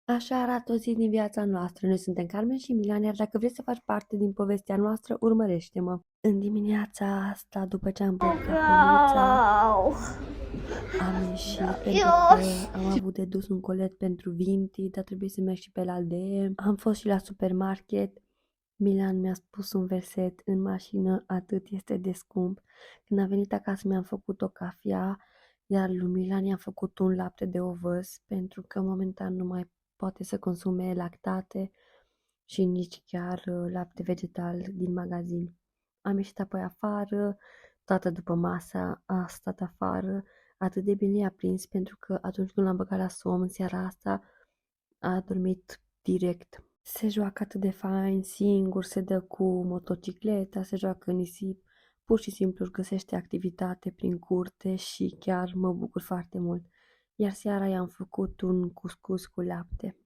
Așa arată o zi din viața noastră. Noi suntem Carmen și Milan, iar dacă vrei să faci parte din povestea noastră, urmărește-mă. În dimineața asta, după ce am băut cafeluța, am ieșit pentru că am avut de dus un colet pentru Vinti, dar trebuie să merg și pe la DM. Am fost și la supermarket. Milan mi-a spus un verset în mașină, atât este de scump. Când am venit acasă mi-am făcut o cafea, iar lui Milan i-am făcut un lapte de ovăz, pentru că momentan nu mai poate să consume lactate și nici chiar lapte vegetal din magazin. Am ieșit apoi afară, toată după masa a stat afară, atât de bine i-a prins pentru că atunci când l-am băgat la somn seara asta, a dormit direct. Se joacă atât de fain, singur, se dă cu motocicleta, se joacă în nisip, pur și simplu își găsește activitate prin curte și chiar mă bucur foarte mult. Iar seara i-am făcut un cuscus cu lapte.